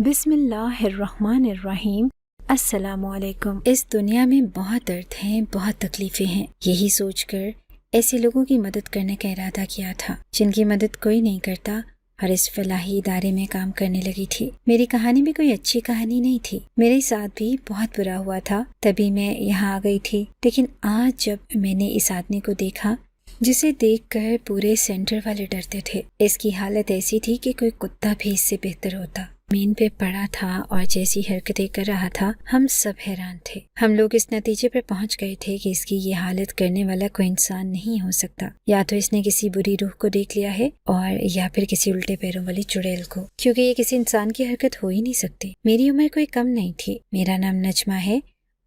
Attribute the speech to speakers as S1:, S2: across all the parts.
S1: بسم اللہ الرحمن الرحیم۔ السلام علیکم۔ اس دنیا میں بہت درد ہیں، بہت تکلیفیں ہیں، یہی سوچ کر ایسے لوگوں کی مدد کرنے کا ارادہ کیا تھا جن کی مدد کوئی نہیں کرتا، اور اس فلاحی ادارے میں کام کرنے لگی تھی۔ میری کہانی بھی کوئی اچھی کہانی نہیں تھی، میرے ساتھ بھی بہت برا ہوا تھا، تبھی میں یہاں آ گئی تھی۔ لیکن آج جب میں نے اس آدمی کو دیکھا جسے دیکھ کر پورے سینٹر والے ڈرتے تھے، اس کی حالت ایسی تھی کہ کوئی کتا بھی اس سے بہتر ہوتا۔ زمین پہ پڑا تھا اور جیسی حرکتیں کر رہا تھا، ہم سب حیران تھے۔ ہم لوگ اس نتیجے پر پہنچ گئے تھے کہ اس کی یہ حالت کرنے والا کوئی انسان نہیں ہو سکتا، یا تو اس نے کسی بری روح کو دیکھ لیا ہے، اور یا پھر کسی الٹے پیروں والی چڑیل کو، کیونکہ یہ کسی انسان کی حرکت ہو ہی نہیں سکتی۔ میری عمر کوئی کم نہیں تھی، میرا نام نجمہ ہے،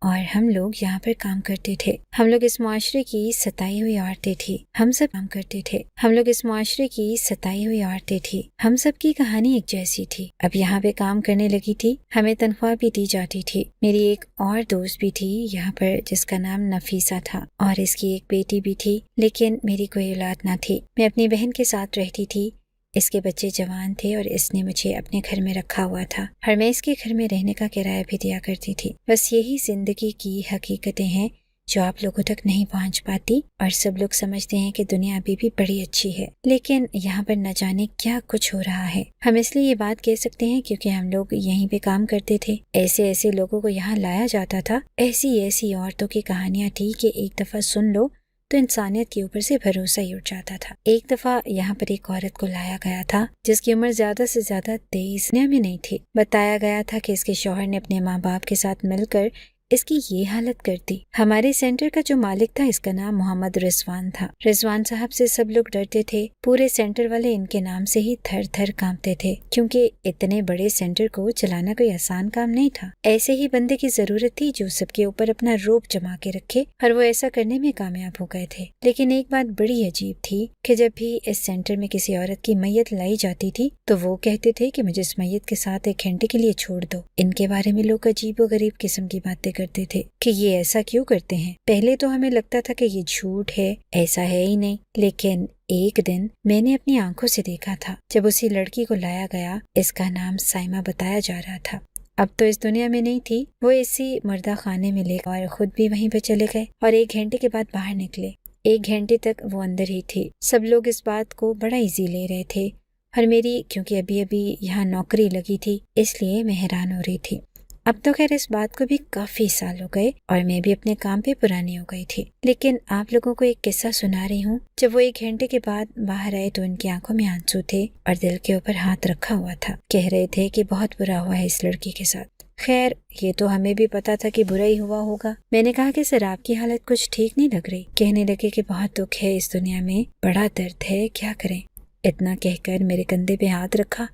S1: اور ہم لوگ یہاں پر کام کرتے تھے۔ ہم لوگ اس معاشرے کی ستائی ہوئی عورتیں تھیں، ہم سب کام کرتے تھے۔ ہم لوگ اس معاشرے کی ستائی ہوئی عورتیں تھیں، ہم سب کی کہانی ایک جیسی تھی۔ اب یہاں پہ کام کرنے لگی تھی، ہمیں تنخواہ بھی دی جاتی تھی۔ میری ایک اور دوست بھی تھی یہاں پر جس کا نام نفیسہ تھا، اور اس کی ایک بیٹی بھی تھی، لیکن میری کوئی اولاد نہ تھی۔ میں اپنی بہن کے ساتھ رہتی تھی، اس کے بچے جوان تھے اور اس نے مجھے اپنے گھر میں رکھا ہوا تھا، اور میں اس کے گھر میں رہنے کا کرایہ بھی دیا کرتی تھی۔ بس یہی زندگی کی حقیقتیں ہیں جو آپ لوگوں تک نہیں پہنچ پاتی، اور سب لوگ سمجھتے ہیں کہ دنیا ابھی بھی بڑی اچھی ہے، لیکن یہاں پر نہ جانے کیا کچھ ہو رہا ہے۔ ہم اس لیے یہ بات کہہ سکتے ہیں کیونکہ ہم لوگ یہیں پہ کام کرتے تھے۔ ایسے لوگوں کو یہاں لایا جاتا تھا، ایسی عورتوں کی کہانیاں تھی کہ ایک دفعہ سن لو تو انسانیت کے اوپر سے بھروسہ ہی اٹھ جاتا تھا۔ ایک دفعہ یہاں پر ایک عورت کو لایا گیا تھا جس کی عمر زیادہ سے زیادہ 23 میں نہیں تھی۔ بتایا گیا تھا کہ اس کے شوہر نے اپنے ماں باپ کے ساتھ مل کر اس کی یہ حالت کر دی۔ ہمارے سینٹر کا جو مالک تھا اس کا نام محمد رضوان تھا۔ رضوان صاحب سے سب لوگ ڈرتے تھے، پورے سینٹر والے ان کے نام سے ہی تھر تھر کانپتے تھے، کیونکہ اتنے بڑے سینٹر کو چلانا کوئی آسان کام نہیں تھا۔ ایسے ہی بندے کی ضرورت تھی جو سب کے اوپر اپنا روب جما کے رکھے، اور وہ ایسا کرنے میں کامیاب ہو گئے تھے۔ لیکن ایک بات بڑی عجیب تھی کہ جب بھی اس سینٹر میں کسی عورت کی میت لائی جاتی تھی تو وہ کہتے تھے کہ مجھے اس میت کے ساتھ 1 گھنٹے کے لیے چھوڑ دو۔ ان کے بارے میں لوگ عجیب و غریب قسم کی باتیں کرتے تھے کہ یہ ایسا کیوں کرتے ہیں۔ پہلے تو ہمیں لگتا تھا کہ یہ جھوٹ ہے، ایسا ہے ہی نہیں، لیکن ایک دن میں نے اپنی آنکھوں سے دیکھا تھا جب اسی لڑکی کو لایا گیا، اس کا نام سائمہ بتایا جا رہا تھا۔ اب تو اس دنیا میں نہیں تھی، وہ اسی مردہ خانے میں لے اور خود بھی وہیں پہ چلے گئے، اور 1 گھنٹے کے بعد باہر نکلے۔ 1 گھنٹے تک وہ اندر ہی تھی۔ سب لوگ اس بات کو بڑا ایزی لے رہے تھے، اور میری کیونکہ ابھی یہاں نوکری لگی تھی اس لیے میں حیران ہو رہی تھی۔ اب تو خیر اس بات کو بھی کافی سال ہو گئے، اور میں بھی اپنے کام پہ پرانی ہو گئی تھی، لیکن آپ لوگوں کو ایک قصہ سنا رہی ہوں۔ جب وہ 1 گھنٹے کے بعد باہر آئے تو ان کی آنکھوں میں آنسو تھے اور دل کے اوپر ہاتھ رکھا ہوا تھا۔ کہہ رہے تھے کہ بہت برا ہوا ہے اس لڑکی کے ساتھ۔ خیر یہ تو ہمیں بھی پتا تھا کہ برا ہی ہوا ہوگا۔ میں نے کہا کہ سر آپ کی حالت کچھ ٹھیک نہیں لگ رہی۔ کہنے لگے کہ بہت دکھ ہے اس دنیا میں، بڑا درد ہے، کیا کریں۔ اتنا کہہ کر میرے کندھے پہ ہاتھ رکھا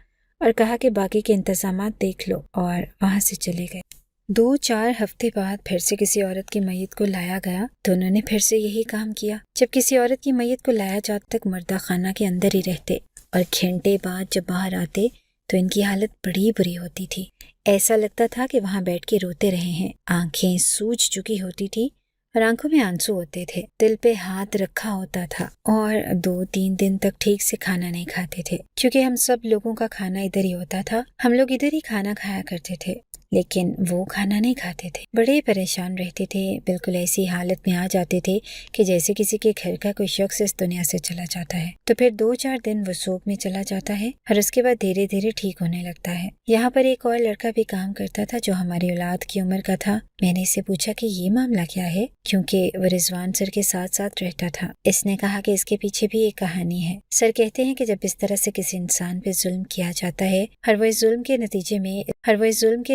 S1: اور کہا کہ باقی کے انتظامات دیکھ لو، اور وہاں سے چلے گئے۔ 2-4 ہفتے بعد پھر سے کسی عورت کی میت کو لایا گیا تو انہوں نے پھر سے یہی کام کیا۔ جب کسی عورت کی میت کو لایا جاتا تک مردہ خانہ کے اندر ہی رہتے، اور گھنٹے بعد جب باہر آتے تو ان کی حالت بڑی بری ہوتی تھی۔ ایسا لگتا تھا کہ وہاں بیٹھ کے روتے رہے ہیں۔ آنکھیں سوج چکی ہوتی تھی اور آنکھوں میں آنسو ہوتے تھے، دل پہ ہاتھ رکھا ہوتا تھا، اور 2-3 دن تک ٹھیک سے کھانا نہیں کھاتے تھے، کیونکہ ہم سب لوگوں کا کھانا ادھر ہی ہوتا تھا۔ ہم لوگ ادھر ہی کھانا کھایا کرتے تھے، لیکن وہ کھانا نہیں کھاتے تھے، بڑے پریشان رہتے تھے، بالکل ایسی حالت میں آ جاتے تھے کہ جیسے کسی کے گھر کا کوئی شخص اس دنیا سے چلا جاتا ہے۔ تو پھر 2-4 دن وہ سوگ میں چلا جاتا ہے، اور اس کے بعد دھیرے دھیرے ٹھیک ہونے لگتا ہے۔ یہاں پر ایک اور لڑکا بھی کام کرتا تھا جو ہماری اولاد کی عمر کا تھا۔ میں نے اس سے پوچھا کہ یہ معاملہ کیا ہے، کیونکہ وہ رضوان سر کے ساتھ ساتھ رہتا تھا۔ اس نے کہا کہ اس کے پیچھے بھی ایک کہانی ہے۔ سر کہتے ہیں کہ جب اس طرح سے کسی انسان پہ ظلم کیا جاتا ہے، اور وہ اس ظلم کے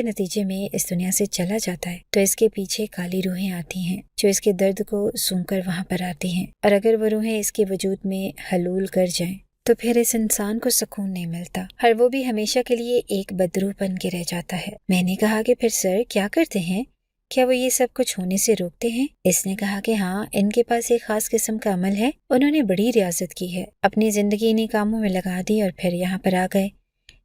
S1: نتیجے میں اس دنیا سے چلا جاتا ہے، تو اس کے پیچھے کالی روحیں آتی ہیں جو اس کے درد کو سونگ کر وہاں پر آتی ہیں، اور اگر وہ روحیں اس کے وجود میں حلول کر جائیں تو پھر اس انسان کو سکون نہیں ملتا، اور وہ بھی ہمیشہ کے لیے ایک بدروح بن کے رہ جاتا ہے۔ میں نے کہا کہ پھر سر کیا کرتے ہیں، کیا وہ یہ سب کچھ ہونے سے روکتے ہیں؟ اس نے کہا کہ ہاں، ان کے پاس ایک خاص قسم کا عمل ہے، انہوں نے بڑی ریاضت کی ہے، اپنی زندگی انہی کاموں میں لگا دی اور پھر یہاں پر آ گئے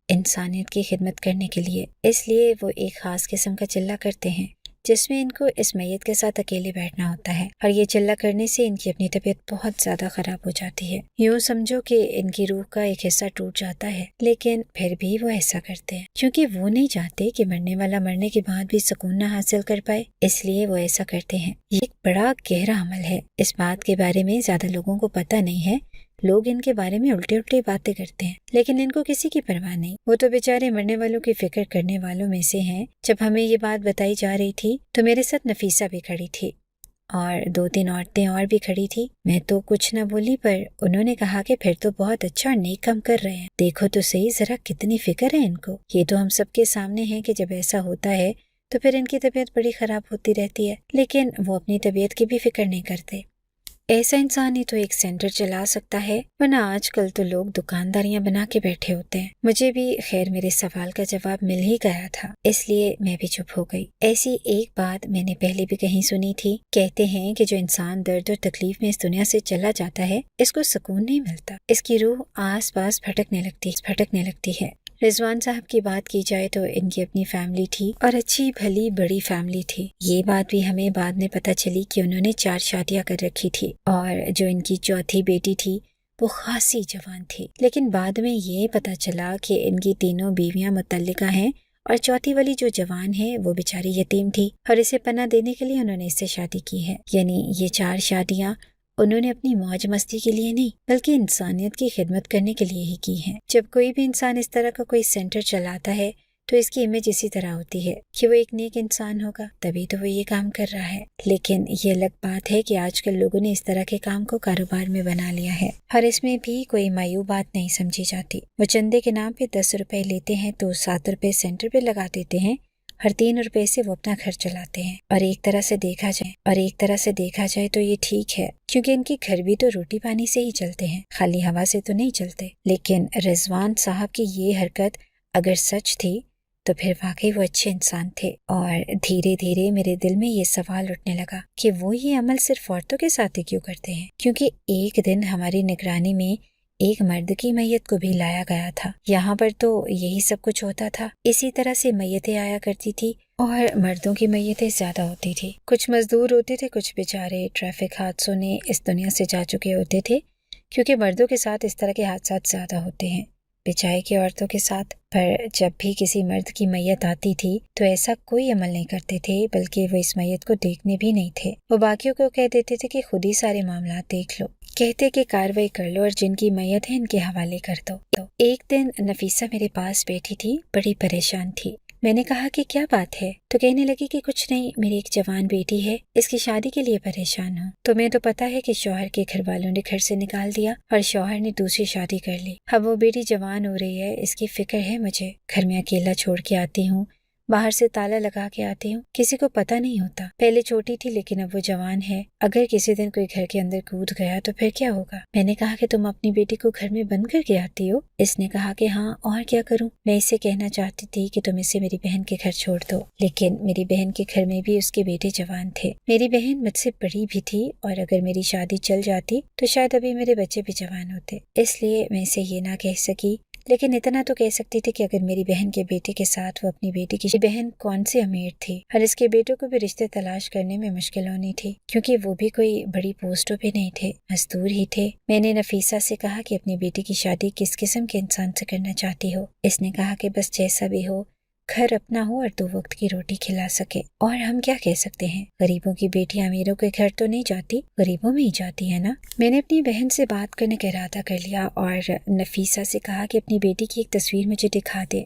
S1: انسانیت کی خدمت کرنے کے لیے۔ اس لیے وہ ایک خاص قسم کا چلہ کرتے ہیں जिसमें इनको इस मैयत के साथ अकेले बैठना होता है और ये चिल्ला करने से इनकी अपनी तबीयत बहुत ज्यादा खराब हो जाती है। यूँ समझो कि इनकी रूह का एक हिस्सा टूट जाता है, लेकिन फिर भी वो ऐसा करते हैं क्योंकि वो नहीं चाहते कि मरने वाला मरने के बाद भी सुकून न हासिल कर पाए, इसलिए वो ऐसा करते हैं। ये एक बड़ा गहरा अमल है। इस बात के बारे में ज्यादा लोगों को पता नहीं है। लोग इनके बारे में उल्टे उल्टे बातें करते हैं, लेकिन इनको किसी की परवाह नहीं। वो तो बेचारे मरने वालों की फिक्र करने वालों में से हैं। जब हमें ये बात बताई जा रही थी तो मेरे साथ नफीसा भी खड़ी थी और 2-3 औरतें और भी खड़ी थी। मैं तो कुछ न बोली, पर उन्होंने कहा कि फिर तो बहुत अच्छा और नेक काम कर रहे हैं। देखो तो सही जरा कितनी फिक्र है इनको। ये तो हम सबके सामने है कि जब ऐसा होता है तो फिर इनकी तबीयत बड़ी खराब होती रहती है, लेकिन वो अपनी तबीयत की भी फिक्र नहीं करते। ऐसा इंसान ही तो एक सेंटर चला सकता है, वरना आजकल तो लोग दुकानदारियां बना के बैठे होते हैं। मुझे भी खैर मेरे सवाल का जवाब मिल ही गया था, इसलिए मैं भी चुप हो गई। ऐसी एक बात मैंने पहले भी कहीं सुनी थी। कहते हैं कि जो इंसान दर्द और तकलीफ में इस दुनिया से चला जाता है, इसको सुकून नहीं मिलता। इसकी रूह आस पास भटकने लगती है। रिजवान साहब की बात की जाए तो इनकी अपनी फैमिली थी और अच्छी भली बड़ी फैमिली थी। ये बात भी हमें बाद में पता चली कि उन्होंने 4 शादियां कर रखी थी और जो इनकी चौथी बेटी थी वो खासी जवान थी। लेकिन बाद में ये पता चला कि इनकी तीनों बीवियां मुतल्लिका हैं और चौथी वाली जो जवान है वो बेचारी यतीम थी और इसे पनाह देने के लिए उन्होंने इससे शादी की है। यानी ये 4 शादियां उन्होंने अपनी मौज मस्ती के लिए नहीं, बल्कि इंसानियत की खिदमत करने के लिए ही की हैं। जब कोई भी इंसान इस तरह का कोई सेंटर चलाता है तो इसकी इमेज इसी तरह होती है कि वो एक नेक इंसान होगा, तभी तो वो ये काम कर रहा है। लेकिन ये अलग बात है कि आजकल लोगों ने इस तरह के काम को कारोबार में बना लिया है और इसमें भी कोई मायूब बात नहीं समझी जाती। वो चंदे के नाम पे 10 रुपए लेते हैं तो 7 रुपए सेंटर पे लगा देते हैं। हर 3 रुपए से वो अपना घर चलाते हैं और एक तरह से देखा जाए तो ये ठीक है, क्योंकि इनके घर भी तो रोटी पानी से ही चलते हैं, खाली हवा से तो नहीं चलते। लेकिन रिजवान साहब की ये हरकत अगर सच थी तो फिर वाकई वो अच्छे इंसान थे। और धीरे धीरे मेरे दिल में ये सवाल उठने लगा कि वो ये अमल सिर्फ औरतों के साथ ही क्यों करते हैं, क्योंकि एक दिन हमारी निगरानी में एक मर्द की मैयत को भी लाया गया था। यहाँ पर तो यही सब कुछ होता था। इसी तरह से मैयतें आया करती थी और मर्दों की मैयतें ज्यादा होती थी। कुछ मजदूर होते थे, कुछ बेचारे ट्रैफिक हादसों ने इस दुनिया से जा चुके होते थे, क्योंकि मर्दों के साथ इस तरह के हादसात ज्यादा होते हैं बेचाए के औरतों के साथ। पर जब भी किसी मर्द की मैयत आती थी तो ऐसा कोई अमल नहीं करते थे, बल्कि वो इस मैयत को देखने भी नहीं थे। वो बाकियों को कह देते थे कि खुद ही सारे मामला देख लो, कहते कि कार्रवाई कर लो और जिनकी मैयत है इनके हवाले कर दो। तो एक दिन नफीसा मेरे पास बैठी थी, बड़ी परेशान थी। मैंने कहा कि क्या बात है, तो कहने लगी कि कुछ नहीं, मेरी एक जवान बेटी है, इसकी शादी के लिए परेशान हूँ। तुम्हें तो पता है कि शौहर के घर वालों ने घर से निकाल दिया और शौहर ने दूसरी शादी कर ली। अब वो बेटी जवान हो रही है, इसकी फिक्र है मुझे। घर में अकेला छोड़ के आती हूँ, बाहर से ताला लगा के आती हूँ, किसी को पता नहीं होता। पहले छोटी थी लेकिन अब वो जवान है, अगर किसी दिन कोई घर के अंदर कूद गया तो फिर क्या होगा। मैंने कहा कि तुम अपनी बेटी को घर में बंद करके आती हो। इसने कहा कि हाँ, और क्या करूँ। मैं इससे कहना चाहती थी कि तुम इसे मेरी बहन के घर छोड़ दो, लेकिन मेरी बहन के घर में भी उसके बेटे जवान थे। मेरी बहन मुझसे बड़ी भी थी और अगर मेरी शादी चल जाती तो शायद अभी मेरे बच्चे भी जवान होते, इसलिए मैं इसे ये ना कह सकी। लेकिन इतना तो कह सकती थी कि अगर मेरी बहन के बेटे के साथ वो अपनी बेटी की बहन कौन सी अमीर थी और इसके बेटों को भी रिश्ते तलाश करने में मुश्किल होनी थी, क्योंकि वो भी कोई बड़ी पोस्टों पे नहीं थे, मजदूर ही थे। मैंने नफीसा से कहा कि अपनी बेटी की शादी किस किस्म के इंसान से करना चाहती हो। इसने कहा कि बस जैसा भी हो, घर अपना हो और 2 वक्त की रोटी खिला सके। और हम क्या कह सकते हैं, गरीबों की बेटियां अमीरों के घर तो नहीं जाती, गरीबों में ही जाती है ना। मैंने अपनी बहन से बात करने का इरादा कर लिया और नफीसा से कहा कि अपनी बेटी की एक तस्वीर मुझे दिखा दे।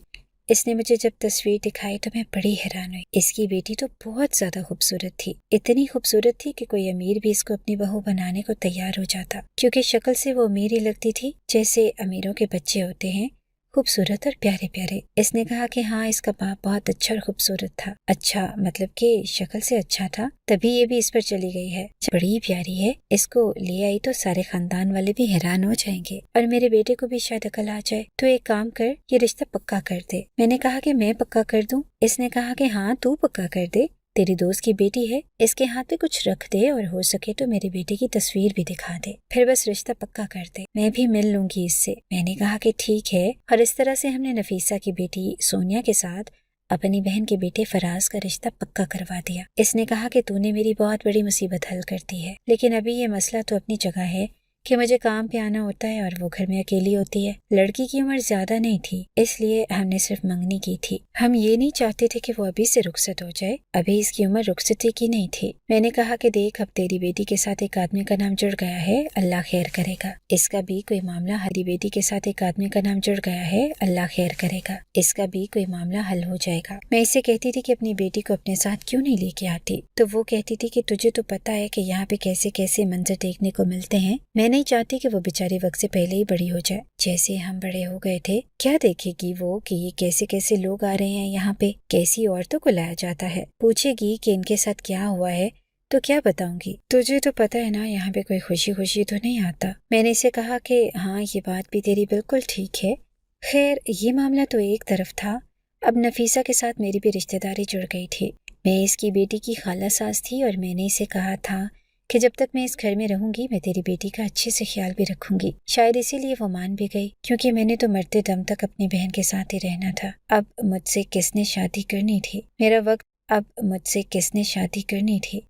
S1: इसने मुझे जब तस्वीर दिखाई तो मैं बड़ी हैरान हुई। इसकी बेटी तो बहुत ज्यादा खूबसूरत थी, इतनी खूबसूरत थी कि कोई अमीर भी इसको अपनी बहू बनाने को तैयार हो जाता, क्योंकि शक्ल से वो अमीर ही लगती थी जैसे अमीरों के बच्चे होते हैं, खूबसूरत और प्यारे प्यारे। इसने कहा कि हाँ, इसका बाप बहुत अच्छा और खूबसूरत था। अच्छा मतलब कि शक्ल से अच्छा था, तभी ये भी इस पर चली गई है। बड़ी प्यारी है, इसको ले आई तो सारे खानदान वाले भी हैरान हो जाएंगे और मेरे बेटे को भी शायद अकल आ जाए। तो एक काम कर, ये रिश्ता पक्का कर दे। मैंने कहा कि मैं पक्का कर दूं। इसने कहा कि हाँ, तू पक्का कर दे, तेरी दोस्त की बेटी है, इसके हाथ पे कुछ रख दे और हो सके तो मेरी बेटी की तस्वीर भी दिखा दे, फिर बस रिश्ता पक्का कर दे, मैं भी मिल लूंगी इससे। मैंने कहा कि ठीक है। और इस तरह से हमने नफीसा की बेटी सोनिया के साथ अपनी बहन के बेटे फराज का रिश्ता पक्का करवा दिया। इसने कहा कि तूने मेरी बहुत बड़ी मुसीबत हल कर दी है, लेकिन अभी ये मसला तो अपनी जगह है कि मुझे काम पे आना होता है और वो घर में अकेली होती है। लड़की की उम्र ज्यादा नहीं थी, इसलिए हमने सिर्फ मंगनी की थी। हम ये नहीं चाहते थे कि वो अभी से रुखसत हो जाए। अभी इसकी उम्र रुखसती की नहीं थी। मैंने कहा कि देख, अब तेरी बेटी के साथ एक आदमी का नाम जुड़ गया है, अल्लाह खैर करेगा। इसका भी कोई मामला, हरी बेटी के साथ एक आदमी का नाम जुड़ गया है, अल्लाह खैर करेगा। इसका भी कोई मामला हल हो जाएगा। मैं इससे कहती थी कि अपनी बेटी को अपने साथ क्यों नहीं लेके आती, तो वो कहती थी कि तुझे तो पता है कि यहाँ पे कैसे कैसे मंजर देखने को मिलते हैं। मैं नहीं चाहती कि वो बेचारी वक्त से पहले ही बड़ी हो जाए। जैसे हम बड़े हो गए थे, क्या देखेगी वो कि ये कैसे कैसे लोग आ रहे हैं यहाँ पे, कैसी औरतों को लाया जाता है। पूछेगी कि इनके साथ क्या हुआ है तो क्या बताऊंगी। तुझे तो पता है ना, यहाँ पे कोई खुशी खुशी तो नहीं आता। मैंने इसे कहा कि हाँ, ये बात भी तेरी बिल्कुल ठीक है। खैर, ये मामला तो एक तरफ था, अब नफीसा के साथ मेरी भी रिश्तेदारी जुड़ गई थी। मैं इसकी बेटी की खाला सास थी और मैंने इसे कहा था कि जब तक मैं इस घर में रहूंगी मैं तेरी बेटी का अच्छे से ख्याल भी रखूंगी। शायद इसीलिए वो मान भी गई, क्योंकि मैंने तो मरते दम तक अपनी बहन के साथ ही रहना था। अब मुझसे किसने शादी करनी थी,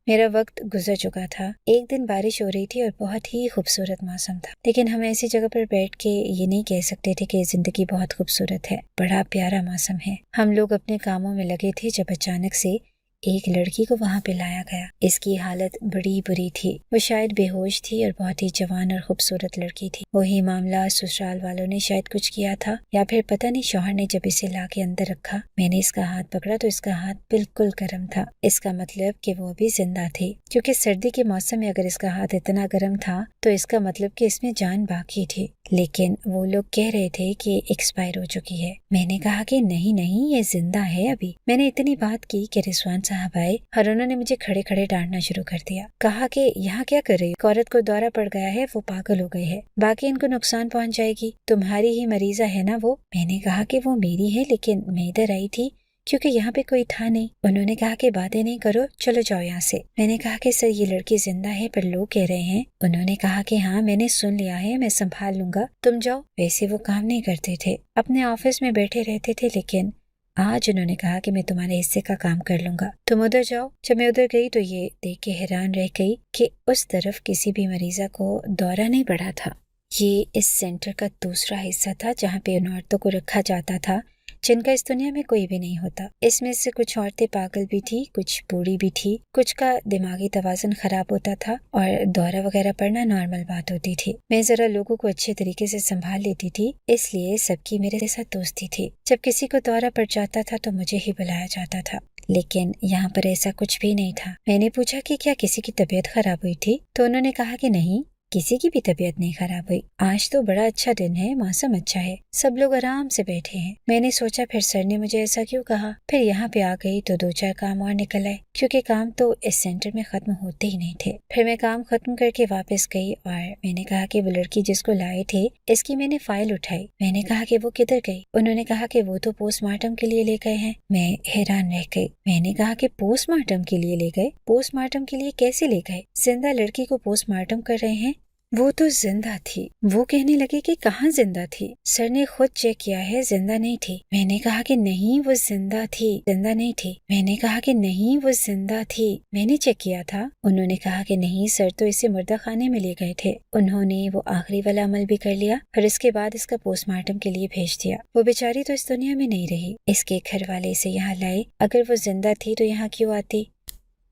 S1: मेरा वक्त गुजर चुका था। एक दिन बारिश हो रही थी और बहुत ही खूबसूरत मौसम था, लेकिन हम ऐसी जगह पर बैठ के ये नहीं कह सकते थे कि जिंदगी बहुत खूबसूरत है। बड़ा प्यारा मौसम है। हम लोग अपने कामों में लगे थे जब अचानक से एक लड़की को वहाँ पे लाया गया। इसकी हालत बड़ी बुरी थी। वो शायद बेहोश थी और बहुत ही जवान और खूबसूरत लड़की थी। वही मामला ससुराल वालों ने शायद कुछ किया था, या फिर पता नहीं शौहर ने जब इसे ला के अंदर रखा। मैंने इसका हाथ पकड़ा तो इसका हाथ बिल्कुल गर्म था। इसका मतलब कि वो अभी जिंदा थी, क्योंकि सर्दी के मौसम में अगर इसका हाथ इतना गर्म था तो इसका मतलब कि इसमें जान बाकी थी। लेकिन वो लोग कह रहे थे कि एक्सपायर हो चुकी है। मैंने कहा कि नहीं नहीं, ये जिंदा है अभी। मैंने इतनी बात की कि रिजवान साहब आए और उन्होंने मुझे खड़े खड़े डांटना शुरू कर दिया। कहा कि यहाँ क्या कर रही हो, औरत को दौरा पड़ गया है, वो पागल हो गई है, बाकी इनको नुकसान पहुँच जाएगी, तुम्हारी ही मरीजा है ना वो। मैंने कहा कि वो मेरी है, लेकिन मैं इधर आई थी क्योंकि यहाँ पे कोई था नहीं। उन्होंने कहा कि बातें नहीं करो, चलो जाओ यहाँ से। मैंने कहा कि सर, ये लड़की जिंदा है पर लोग कह रहे हैं। उन्होंने कहा कि हाँ, मैंने सुन लिया है, मैं संभाल लूंगा, तुम जाओ। वैसे वो काम नहीं करते थे, अपने ऑफिस में बैठे रहते थे, लेकिन आज उन्होंने कहा कि मैं तुम्हारे हिस्से का काम कर लूंगा, तुम उधर जाओ। जब मैं उधर गई तो ये देख के हैरान रह गई कि उस तरफ किसी भी मरीजा को दौरा नहीं पड़ा था। ये इस सेंटर का दूसरा हिस्सा था जहाँ पे उन औरतों को रखा जाता था जिनका इस दुनिया में कोई भी नहीं होता। इसमें से कुछ औरतें पागल भी थी, कुछ बूढ़ी भी थी, कुछ का दिमागी तवाज़ुन खराब होता था और दौरा वगैरह पड़ना नॉर्मल बात होती थी। मैं जरा लोगों को अच्छे तरीके से संभाल लेती थी, इसलिए सबकी मेरे साथ दोस्ती थी। जब किसी को दौरा पड़ जाता था तो मुझे ही बुलाया जाता था, लेकिन यहाँ पर ऐसा कुछ भी नहीं था। मैंने पूछा कि क्या किसी की तबीयत खराब हुई थी, तो उन्होंने कहा कि नहीं, किसी की भी तबीयत नहीं खराब हुई। आज तो बड़ा अच्छा दिन है, मौसम अच्छा है, सब लोग आराम से बैठे हैं। मैंने सोचा फिर सर ने मुझे ऐसा क्यों कहा। फिर यहाँ पे आ गई तो 2-4 काम और निकल आए, क्योंकि काम तो इस सेंटर में खत्म होते ही नहीं थे। फिर मैं काम खत्म करके वापस गई और मैंने कहा कि वो लड़की जिसको लाए थे, इसकी मैंने फाइल उठाई। मैंने कहा कि वो किधर गई। उन्होंने कहा कि वो तो पोस्टमार्टम के लिए ले गए हैं। मैं हैरान रह गई। मैंने कहा कि पोस्टमार्टम के लिए ले गए? पोस्टमार्टम के लिए कैसे ले गए? जिंदा लड़की को पोस्टमार्टम कर रहे हैं? वो तो जिंदा थी। वो कहने लगे कि कहाँ जिंदा थी, सर ने खुद चेक किया है, जिंदा नहीं थी। मैंने कहा कि नहीं, वो जिंदा थी, जिंदा नहीं थी। मैंने कहा कि नहीं, वो जिंदा थी, मैंने चेक किया था। उन्होंने कहा कि नहीं सर, तो इसे मुर्दा खाने में ले गए थे। उन्होंने वो आखिरी वाला अमल भी कर लिया और इसके बाद इसका पोस्टमार्टम के लिए भेज दिया। वो बेचारी तो इस दुनिया में नहीं रही। इसके घर वाले इसे यहाँ लाए। अगर वो जिंदा थी तो यहाँ क्यों आती?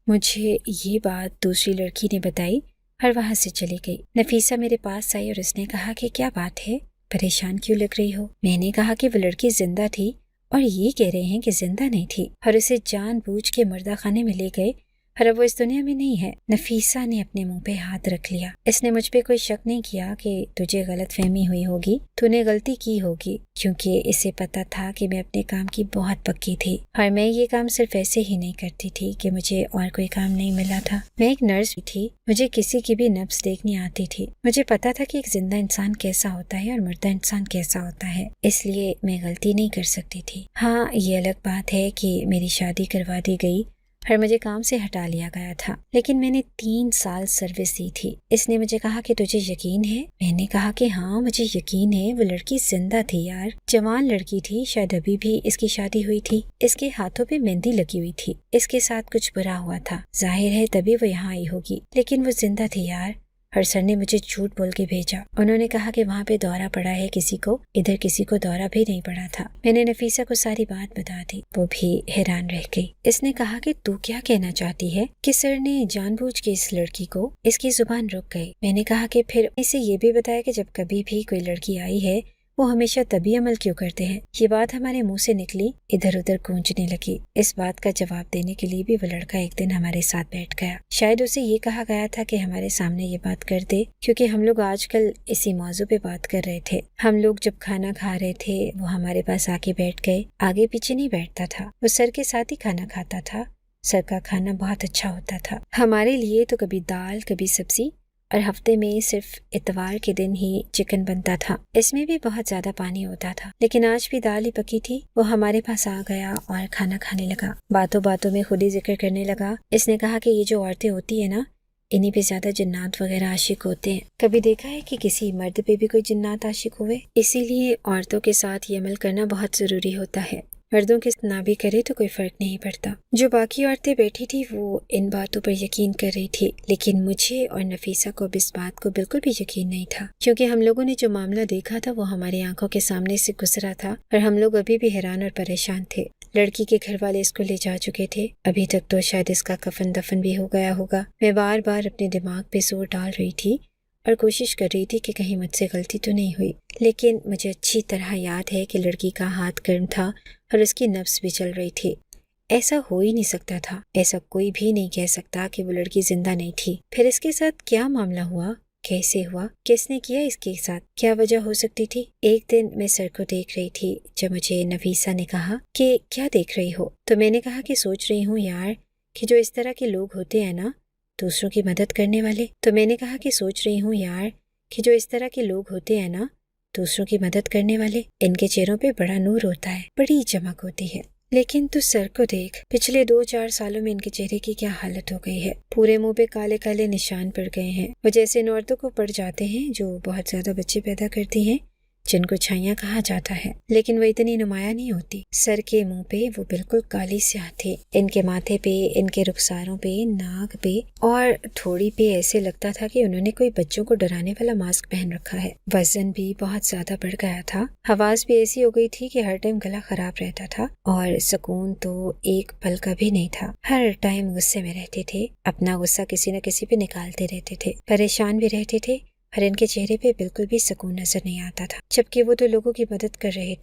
S1: मुझे ये बात दूसरी लड़की ने बताई और वहाँ से चली गई। नफीसा मेरे पास आई और उसने कहा कि क्या बात है, परेशान क्यों लग रही हो? मैंने कहा कि वो लड़की जिंदा थी और ये कह रहे हैं कि जिंदा नहीं थी और उसे जानबूझ के मुर्दा खाने में ले गए और अब वो इस दुनिया में नहीं है। नफीसा ने अपने मुंह पे हाथ रख लिया। इसने मुझ पे कोई शक नहीं किया कि तुझे गलत फहमी हुई होगी, तूने गलती की होगी, क्योंकि इसे पता था कि मैं अपने काम की बहुत पक्की थी और मैं ये काम सिर्फ ऐसे ही नहीं करती थी कि मुझे और कोई काम नहीं मिला था। मैं एक नर्स भी थी, मुझे किसी की भी नब्ज देखनी आती थी। मुझे पता था कि एक जिंदा इंसान कैसा होता है और मुर्दा इंसान कैसा होता है, इसलिए मैं गलती नहीं कर सकती थी। हाँ, ये अलग बात है कि मेरी शादी करवा दी गई اور مجھے کام سے ہٹا لیا گیا تھا، لیکن میں نے 3 سال سروس دی تھی۔ اس نے مجھے کہا کہ تجھے یقین ہے؟ میں نے کہا کہ ہاں مجھے یقین ہے، وہ لڑکی زندہ تھی یار، جوان لڑکی تھی، شاید ابھی بھی اس کی شادی ہوئی تھی، اس کے ہاتھوں پہ مہندی لگی ہوئی تھی، اس کے ساتھ کچھ برا ہوا تھا، ظاہر ہے تبھی وہ یہاں آئی ہوگی، لیکن وہ زندہ تھی یار۔ اور سر نے مجھے جھوٹ بول کے بھیجا، انہوں نے کہا کہ وہاں پہ دورہ پڑا ہے کسی کو، ادھر کسی کو دورہ بھی نہیں پڑا تھا۔ میں نے نفیسہ کو ساری بات بتا دی، وہ بھی حیران رہ گئی۔ اس نے کہا کہ تو کیا کہنا چاہتی ہے کہ سر نے جان بوجھ کے اس لڑکی کو، اس کی زبان رک گئی۔ میں نے کہا کہ پھر اسے یہ بھی بتایا کہ جب کبھی بھی کوئی لڑکی آئی ہے وہ ہمیشہ تبھی عمل کیوں کرتے ہیں۔ یہ بات ہمارے منہ سے نکلی، ادھر ادھر گونجنے لگی۔ اس بات کا جواب دینے کے لیے بھی وہ لڑکا ایک دن ہمارے ساتھ بیٹھ گیا۔ شاید اسے یہ کہا گیا تھا کہ ہمارے سامنے یہ بات کر دے، کیونکہ ہم لوگ آج کل اسی موضوع پہ بات کر رہے تھے۔ ہم لوگ جب کھانا کھا رہے تھے وہ ہمارے پاس آ کے بیٹھ گئے، آگے پیچھے نہیں بیٹھتا تھا، وہ سر کے ساتھ ہی کھانا کھاتا تھا۔ سر کا کھانا بہت اچھا ہوتا تھا، ہمارے لیے تو کبھی دال کبھی سبزی، اور ہفتے میں صرف اتوار کے دن ہی چکن بنتا تھا، اس میں بھی بہت زیادہ پانی ہوتا تھا، لیکن آج بھی دال ہی پکی تھی۔ وہ ہمارے پاس آ گیا اور کھانا کھانے لگا، باتوں باتوں میں خود ہی ذکر کرنے لگا۔ اس نے کہا کہ یہ جو عورتیں ہوتی ہیں نا، انہی پہ زیادہ جنات وغیرہ عاشق ہوتے ہیں۔ کبھی دیکھا ہے کہ کسی مرد پہ بھی کوئی جنات عاشق ہوئے؟ اسی لیے عورتوں کے ساتھ یہ عمل کرنا بہت ضروری ہوتا ہے، مردوں کے ساتھ نہ بھی کرے تو کوئی فرق نہیں پڑتا۔ جو باقی عورتیں بیٹھی تھی وہ ان باتوں پر یقین کر رہی تھی، لیکن مجھے اور نفیسہ کو اب اس بات کو بالکل بھی یقین نہیں تھا، کیونکہ ہم لوگوں نے جو معاملہ دیکھا تھا وہ ہماری آنکھوں کے سامنے سے گزرا تھا، اور ہم لوگ ابھی بھی حیران اور پریشان تھے۔ لڑکی کے گھر والے اس کو لے جا چکے تھے، ابھی تک تو شاید اس کا کفن دفن بھی ہو گیا ہوگا۔ میں بار بار اپنے دماغ پہ زور ڈال رہی تھی اور کوشش کر رہی تھی کہ کہیں مجھ سے غلطی تو نہیں ہوئی، لیکن مجھے اچھی طرح یاد ہے کہ لڑکی کا ہاتھ گرم تھا اور اس کی نبض بھی چل رہی تھی۔ ایسا ہو ہی نہیں سکتا تھا، ایسا کوئی بھی نہیں کہہ سکتا کہ وہ لڑکی زندہ نہیں تھی۔ پھر اس کے ساتھ کیا معاملہ ہوا، کیسے ہوا، کس نے کیا اس کے ساتھ، کیا وجہ ہو سکتی تھی؟ ایک دن میں سر کو دیکھ رہی تھی جب مجھے نفیسہ نے کہا کہ کیا دیکھ رہی ہو، تو میں نے کہا کہ سوچ رہی ہوں یار کہ جو اس طرح کے لوگ ہوتے ہیں نا، دوسروں کی مدد کرنے والے، تو میں نے کہا کہ سوچ رہی ہوں یار کہ جو اس طرح کے لوگ ہوتے ہیں نا، دوسروں کی مدد کرنے والے، ان کے چہروں پہ بڑا نور ہوتا ہے، بڑی چمک ہوتی ہے۔ لیکن تو سر کو دیکھ، پچھلے 2-4 سالوں میں ان کے چہرے کی کیا حالت ہو گئی ہے، پورے منہ پہ کالے کالے نشان پڑ گئے ہیں، وہ جیسے ان عورتوں کو پڑ جاتے ہیں جو بہت زیادہ بچے پیدا کرتی ہیں، جن کو چھائیاں کہا جاتا ہے، لیکن وہ اتنی نمایاں نہیں ہوتی۔ سر کے منہ پہ وہ بالکل کالی سیاہ تھے، ان کے ماتھے پہ، ان کے رخساروں پہ، ناک پہ اور تھوڑی پہ ایسے لگتا تھا کہ انہوں نے کوئی بچوں کو ڈرانے والا ماسک پہن رکھا ہے۔ وزن بھی بہت زیادہ بڑھ گیا تھا، حواس بھی ایسی ہو گئی تھی کہ ہر ٹائم گلا خراب رہتا تھا، اور سکون تو ایک پل کا بھی نہیں تھا، ہر ٹائم غصے میں رہتے تھے، اپنا غصہ کسی نہ کسی پہ نکالتے رہتے تھے، پریشان بھی رہتے تھے، اور ان کے چہرے پہ بالکل بھی سکون نظر نہیں آتا تھا، جبکہ وہ تو لوگوں کی مدد کر رہے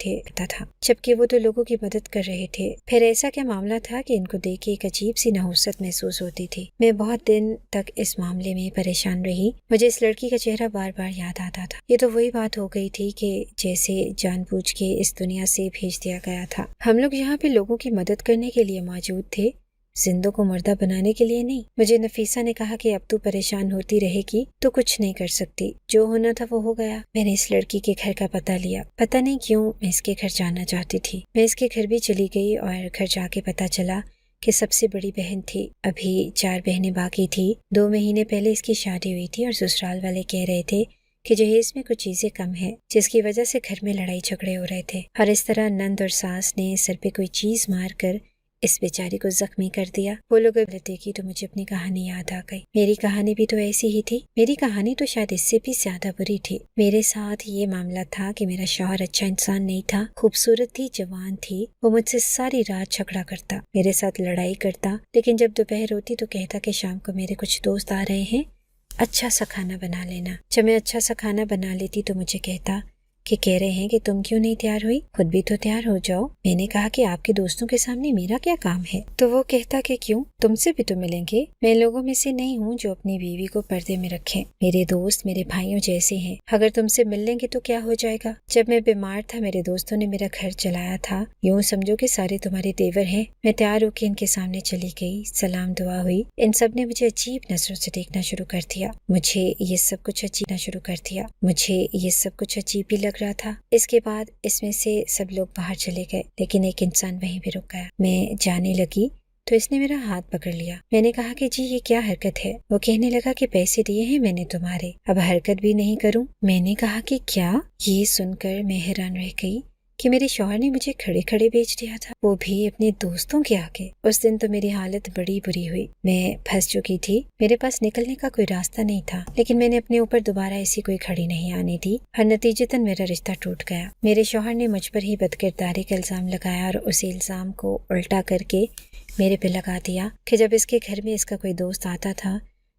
S1: تھے۔ پھر ایسا کیا معاملہ تھا کہ ان کو دیکھ کے ایک عجیب سی نحوست محسوس ہوتی تھی۔ میں بہت دن تک اس معاملے میں پریشان رہی، مجھے اس لڑکی کا چہرہ بار بار یاد آتا تھا۔ یہ تو وہی بات ہو گئی تھی کہ جیسے جان بوجھ کے اس دنیا سے بھیج دیا گیا تھا۔ ہم لوگ یہاں پہ لوگوں کی مدد کرنے کے لیے موجود تھے، زندوں کو مردہ بنانے کے لیے نہیں۔ مجھے نفیسہ نے کہا کہ اب تو پریشان ہوتی رہے گی تو کچھ نہیں کر سکتی، جو ہونا تھا وہ ہو گیا۔ میں نے اس لڑکی کے گھر کا پتہ لیا، پتہ نہیں کیوں میں اس کے گھر جانا چاہتی تھی۔ میں اس کے گھر بھی چلی گئی اور گھر جا کے پتہ چلا کہ سب سے بڑی بہن تھی، ابھی 4 بہنیں باقی تھی۔ 2 مہینے پہلے اس کی شادی ہوئی تھی اور سسرال والے کہہ رہے تھے کہ جہیز میں کچھ چیزیں کم ہیں، جس کی وجہ سے گھر میں لڑائی جھگڑے ہو رہے تھے، اور اس طرح نند اور ساس نے سر پہ کوئی چیز مار کر اس بیچاری کو زخمی کر دیا۔ وہ لوگ دیکھی تو مجھے اپنی کہانی یاد آ گئی، میری کہانی بھی تو ایسی ہی تھی، میری کہانی تو شاید اس سے بھی زیادہ بری تھی۔ میرے ساتھ یہ معاملہ تھا کہ میرا شوہر اچھا انسان نہیں تھا، خوبصورت تھی، جوان تھی، وہ مجھ سے ساری رات جھگڑا کرتا، میرے ساتھ لڑائی کرتا، لیکن جب دوپہر ہوتی تو کہتا کہ شام کو میرے کچھ دوست آ رہے ہیں، اچھا سا کھانا بنا لینا۔ جب میں اچھا سا کھانا بنا لیتی تو مجھے کہتا کہ کہہ رہے ہیں کہ تم کیوں نہیں تیار ہوئی، خود بھی تو تیار ہو جاؤ۔ میں نے کہا کہ آپ کے دوستوں کے سامنے میرا کیا کام ہے؟ تو وہ کہتا کہ کیوں، تم سے بھی تو ملیں گے، میں لوگوں میں سے نہیں ہوں جو اپنی بیوی کو پردے میں رکھیں، میرے دوست میرے بھائیوں جیسے ہیں، اگر تم سے مل لیں گے تو کیا ہو جائے گا؟ جب میں بیمار تھا میرے دوستوں نے میرا گھر چلایا تھا، یوں سمجھو کہ سارے تمہارے دیور ہیں۔ میں تیار ہو کے ان کے سامنے چلی گئی، سلام دعا ہوئی، ان سب نے مجھے عجیب نظروں سے دیکھنا شروع کر دیا، مجھے یہ سب کچھ عجیب بھی لگ رہا تھا۔ اس کے بعد اس میں سے سب لوگ باہر چلے گئے، لیکن ایک انسان وہیں بھی رک گیا۔ میں جانے لگی تو اس نے میرا ہاتھ پکڑ لیا۔ میں نے کہا کہ جی یہ کیا حرکت ہے؟ وہ کہنے لگا کہ پیسے دیے ہیں میں نے تمہارے، اب حرکت بھی نہیں کروں؟ میں نے کہا کہ کیا؟ یہ سن کر میں حیران رہ گئی کہ میرے شوہر نے مجھے کھڑے کھڑے بیچ دیا تھا، وہ بھی اپنے دوستوں کے آگے۔ اس دن تو میری حالت بڑی بری ہوئی، میں پھنس چکی تھی، میرے پاس نکلنے کا کوئی راستہ نہیں تھا، لیکن میں نے اپنے اوپر دوبارہ ایسی کوئی کھڑی نہیں آنے دی اور نتیجتاً میرا رشتہ ٹوٹ گیا۔ میرے شوہر نے مجھ پر ہی بدکرداری کا الزام لگایا اور اس الزام کو الٹا کر کے میرے پہ لگا دیا کہ جب اس کے گھر میں اس کا کوئی دوست آتا تھا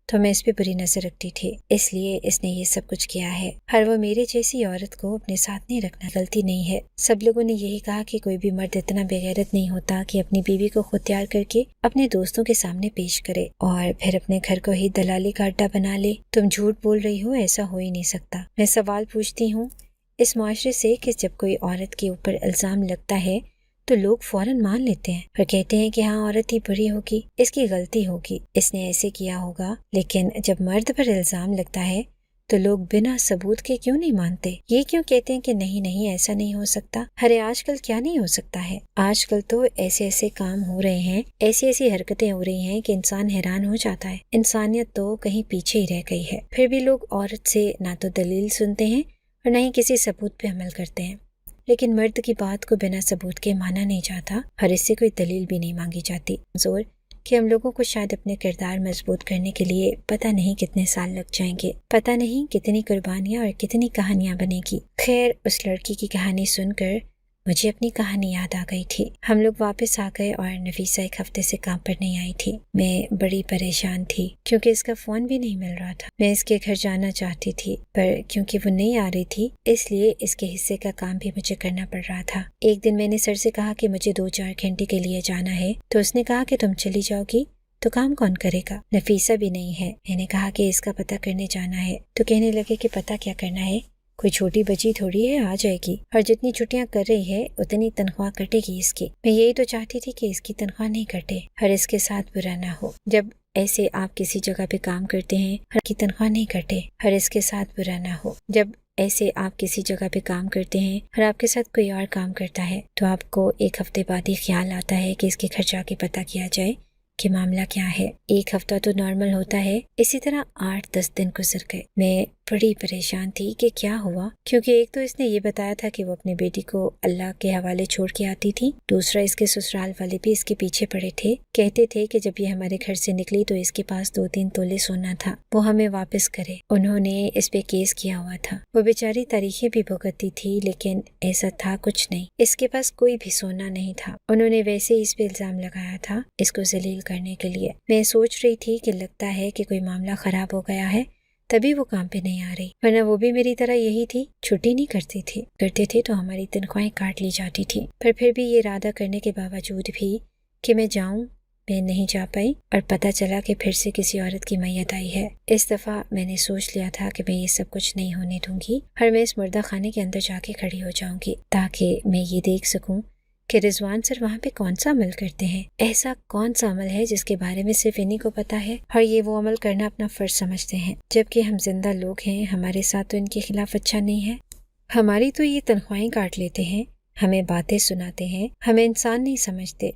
S1: تو میں اس پہ بری نظر رکھتی تھی، اس لیے اس نے یہ سب کچھ کیا ہے۔ اور وہ میرے جیسی عورت کو اپنے ساتھ نہیں رکھنا غلطی نہیں ہے۔ سب لوگوں نے یہی کہا کہ کوئی بھی مرد اتنا بے غیرت نہیں ہوتا کہ اپنی بیوی کو خود تیار کر کے اپنے دوستوں کے سامنے پیش کرے اور پھر اپنے گھر کو ہی دلالی کا اڈا بنا لے۔ تم جھوٹ بول رہی ہو، ایسا ہو ہی نہیں سکتا۔ میں سوال پوچھتی ہوں اس معاشرے سے کہ جب کوئی عورت کے اوپر الزام لگتا ہے تو لوگ فوراً مان لیتے ہیں اور کہتے ہیں کہ ہاں عورت ہی بری ہوگی، اس کی غلطی ہوگی، اس نے ایسے کیا ہوگا۔ لیکن جب مرد پر الزام لگتا ہے تو لوگ بنا ثبوت کے کیوں نہیں مانتے؟ یہ کیوں کہتے ہیں کہ نہیں ایسا نہیں ہو سکتا؟ ارے آج کل کیا نہیں ہو سکتا ہے؟ آج کل تو ایسے کام ہو رہے ہیں، ایسی حرکتیں ہو رہی ہیں کہ انسان حیران ہو جاتا ہے۔ انسانیت تو کہیں پیچھے ہی رہ گئی ہے۔ پھر بھی لوگ عورت سے نہ تو دلیل سنتے ہیں اور نہ ہی کسی ثبوت پہ عمل کرتے ہیں، لیکن مرد کی بات کو بنا ثبوت کے مانا نہیں جاتا اور اس سے کوئی دلیل بھی نہیں مانگی جاتی۔ زور کہ ہم لوگوں کو شاید اپنے کردار مضبوط کرنے کے لیے پتہ نہیں کتنے سال لگ جائیں گے، پتہ نہیں کتنی قربانیاں اور کتنی کہانیاں بنے گی۔ خیر، اس لڑکی کی کہانی سن کر مجھے اپنی کہانی یاد آ گئی تھی۔ ہم لوگ واپس آ گئے اور نفیسہ ایک ہفتے سے کام پر نہیں آئی تھی۔ میں بڑی پریشان تھی کیونکہ اس کا فون بھی نہیں مل رہا تھا۔ میں اس کے گھر جانا چاہتی تھی پر کیونکہ وہ نہیں آ رہی تھی اس لیے اس کے حصے کا کام بھی مجھے کرنا پڑ رہا تھا۔ ایک دن میں نے سر سے کہا کہ مجھے 2-4 گھنٹے کے لیے جانا ہے تو اس نے کہا کہ تم چلی جاؤ گی تو کام کون کرے گا؟ نفیسہ بھی نہیں ہے۔ میں نے کہا کہ اس کا پتہ کرنے جانا ہے تو کہنے لگے کہ پتہ کیا کرنا ہے، کوئی چھوٹی بچی تھوڑی ہے، آ جائے گی اور جتنی چھٹیاں کر رہی ہے اتنی تنخواہ کٹے گی اس کی۔ میں یہی تو چاہتی تھی کہ اس کی تنخواہ نہیں کٹے اور اس کے ساتھ برا نہ ہو۔ جب ایسے آپ کسی جگہ پہ کام کرتے ہیں اور کی تنخواہ نہیں کٹے اور اس کے ساتھ برا نہ ہو، جب ایسے آپ کسی جگہ پہ کام کرتے ہیں اور آپ کے ساتھ کوئی اور کام کرتا ہے تو آپ کو ایک ہفتے بعد ہی خیال آتا ہے کہ اس کے گھر جا کے پتہ کیا جائے کہ معاملہ کیا ہے۔ ایک ہفتہ تو نارمل ہوتا ہے، اسی طرح 8-10 دن گزر گئے۔ میں بڑی پریشان تھی کہ کیا ہوا، کیونکہ ایک تو اس نے یہ بتایا تھا کہ وہ اپنے بیٹی کو اللہ کے حوالے چھوڑ کے آتی تھی، دوسرا اس کے سسرال والے بھی اس کے پیچھے پڑے تھے، کہتے تھے کہ جب یہ ہمارے گھر سے نکلی تو اس کے پاس 2-3 تولے سونا تھا، وہ ہمیں واپس کرے۔ انہوں نے اس پہ کیس کیا ہوا تھا۔ وہ بیچاری تاریخیں بھی بھگتتی تھی لیکن ایسا تھا کچھ نہیں، اس کے پاس کوئی بھی سونا نہیں تھا۔ انہوں نے ویسے ہی اس پہ الزام لگایا تھا اس کو ذلیل کرنے کے لیے۔ میں سوچ رہی تھی کہ لگتا ہے کہ کوئی معاملہ خراب ہو گیا ہے تبھی وہ کام پہ نہیں آ رہی، ورنہ وہ بھی میری طرح یہی تھی، چھٹی نہیں کرتی تھی، کرتے تھے تو ہماری تنخواہیں کاٹ لی جاتی تھی۔ پر پھر بھی یہ ارادہ کرنے کے باوجود بھی کہ میں جاؤں، میں نہیں جا پائی اور پتہ چلا کہ پھر سے کسی عورت کی میت آئی ہے۔ اس دفعہ میں نے سوچ لیا تھا کہ میں یہ سب کچھ نہیں ہونے دوں گی اور میں اس مردہ خانے کے اندر جا کے کھڑی ہو جاؤں گی تاکہ میں یہ دیکھ سکوں کہ رضوان سر وہاں پہ کون سا عمل کرتے ہیں، ایسا کون سا عمل ہے جس کے بارے میں صرف انہی کو پتا ہے اور یہ وہ عمل کرنا اپنا فرض سمجھتے ہیں، جبکہ ہم زندہ لوگ ہیں، ہمارے ساتھ تو ان کے خلاف اچھا نہیں ہے۔ ہماری تو یہ تنخواہیں کاٹ لیتے ہیں، ہمیں باتیں سناتے ہیں، ہمیں انسان نہیں سمجھتے،